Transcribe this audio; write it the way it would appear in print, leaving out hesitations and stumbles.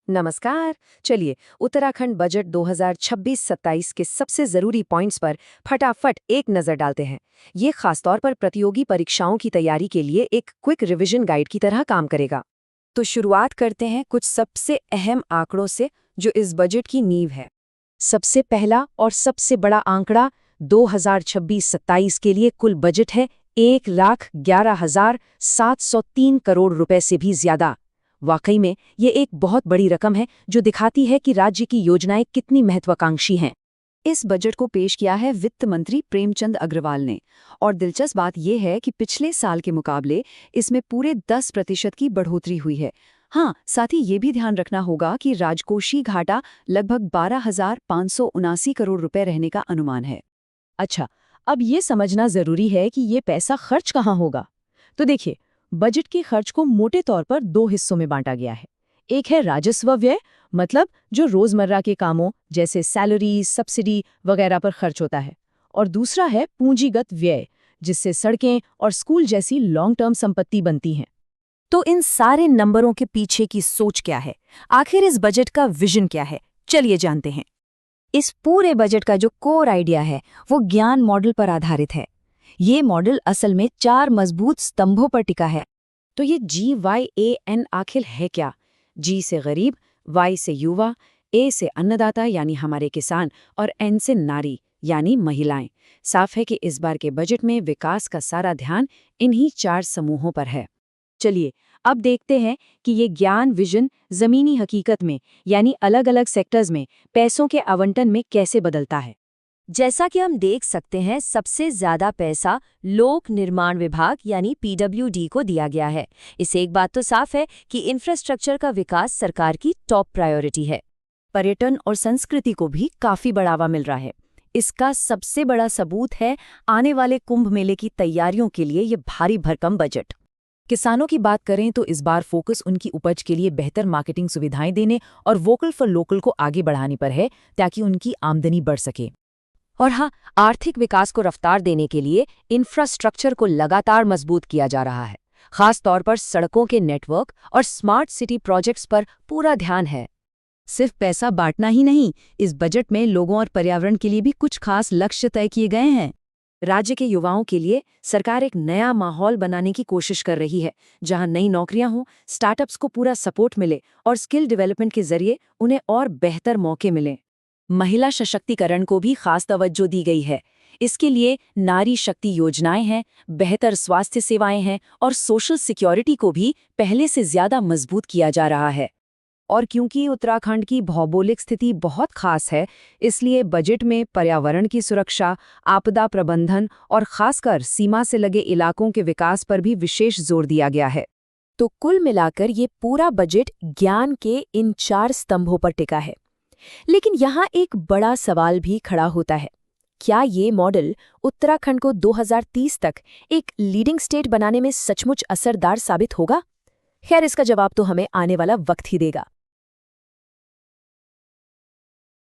नमस्कार। चलिए उत्तराखंड बजट 2026-27 के सबसे जरूरी पॉइंट्स पर फटाफट एक नजर डालते हैं। ये खासतौर पर प्रतियोगी परीक्षाओं की तैयारी के लिए एक क्विक रिवीजन गाइड की तरह काम करेगा। तो शुरुआत करते हैं कुछ सबसे अहम आंकड़ों से जो इस बजट की नींव है। सबसे पहला और सबसे बड़ा आंकड़ा 2026-27 के लिए कुल बजट है 1,11,703 करोड़ रुपए से भी ज्यादा। वाकई में ये एक बहुत बड़ी रकम है जो दिखाती है कि राज्य की योजनाएं कितनी महत्वाकांक्षी हैं। इस बजट को पेश किया है वित्त मंत्री प्रेमचंद अग्रवाल ने, और दिलचस्प बात यह है कि पिछले साल के मुकाबले इसमें पूरे 10% की बढ़ोतरी हुई है। हाँ, साथ ही ये भी ध्यान रखना होगा कि राजकोषीय घाटा लगभग 12,579 करोड़ रुपए रहने का अनुमान है। अच्छा, अब ये समझना जरूरी है कि ये पैसा खर्च कहाँ होगा। तो देखिए, बजट के खर्च को मोटे तौर पर दो हिस्सों में बांटा गया है। एक है राजस्व व्यय, मतलब जो रोजमर्रा के कामों जैसे सैलरी, सब्सिडी वगैरह पर खर्च होता है, और दूसरा है पूंजीगत व्यय, जिससे सड़कें और स्कूल जैसी लॉन्ग टर्म संपत्ति बनती हैं। तो इन सारे नंबरों के पीछे की सोच क्या है? आखिर इस बजट का विजन क्या है? चलिए जानते हैं। इस पूरे बजट का जो कोर आइडिया है वो ज्ञान मॉडल पर आधारित है। ये मॉडल असल में 4 मजबूत स्तंभों पर टिका है। तो ये GYAN आखिर है क्या? G से गरीब, Y से युवा, A से अन्नदाता यानी हमारे किसान, और N से नारी यानी महिलाएं। साफ है कि इस बार के बजट में विकास का सारा ध्यान इन्हीं 4 समूहों पर है। चलिए अब देखते हैं कि ये ज्ञान विजन जमीनी हकीकत में यानी अलग अलग सेक्टर्स में पैसों के आवंटन में कैसे बदलता है। जैसा कि हम देख सकते हैं, सबसे ज्यादा पैसा लोक निर्माण विभाग यानी PWD को दिया गया है। इससे एक बात तो साफ है कि इंफ्रास्ट्रक्चर का विकास सरकार की टॉप प्रायोरिटी है। पर्यटन और संस्कृति को भी काफी बढ़ावा मिल रहा है। इसका सबसे बड़ा सबूत है आने वाले कुंभ मेले की तैयारियों के लिए ये भारी भरकम बजट। किसानों की बात करें तो इस बार फोकस उनकी उपज के लिए बेहतर मार्केटिंग सुविधाएं देने और वोकल फॉर लोकल को आगे बढ़ाने पर है, ताकि उनकी आमदनी बढ़ सके। और हाँ, आर्थिक विकास को रफ्तार देने के लिए इंफ्रास्ट्रक्चर को लगातार मजबूत किया जा रहा है। खास तौर पर सड़कों के नेटवर्क और स्मार्ट सिटी प्रोजेक्ट्स पर पूरा ध्यान है। सिर्फ पैसा बांटना ही नहीं, इस बजट में लोगों और पर्यावरण के लिए भी कुछ खास लक्ष्य तय किए गए हैं। राज्य के युवाओं के लिए सरकार एक नया माहौल बनाने की कोशिश कर रही है, जहां नई नौकरियां हों, स्टार्टअप्स को पूरा सपोर्ट मिले और स्किल डेवलपमेंट के जरिए उन्हें और बेहतर मौके मिलें। महिला सशक्तिकरण को भी खास तवज्जो दी गई है। इसके लिए नारी शक्ति योजनाएं हैं, बेहतर स्वास्थ्य सेवाएं हैं और सोशल सिक्योरिटी को भी पहले से ज्यादा मजबूत किया जा रहा है। और क्योंकि उत्तराखंड की भौगोलिक स्थिति बहुत खास है, इसलिए बजट में पर्यावरण की सुरक्षा, आपदा प्रबंधन और खासकर सीमा से लगे इलाकों के विकास पर भी विशेष जोर दिया गया है। तो कुल मिलाकर ये पूरा बजट ज्ञान के इन 4 स्तंभों पर टिका है। लेकिन यहाँ एक बड़ा सवाल भी खड़ा होता है। क्या ये मॉडल उत्तराखंड को 2030 तक एक लीडिंग स्टेट बनाने में सचमुच असरदार साबित होगा? खैर, इसका जवाब तो हमें आने वाला वक्त ही देगा।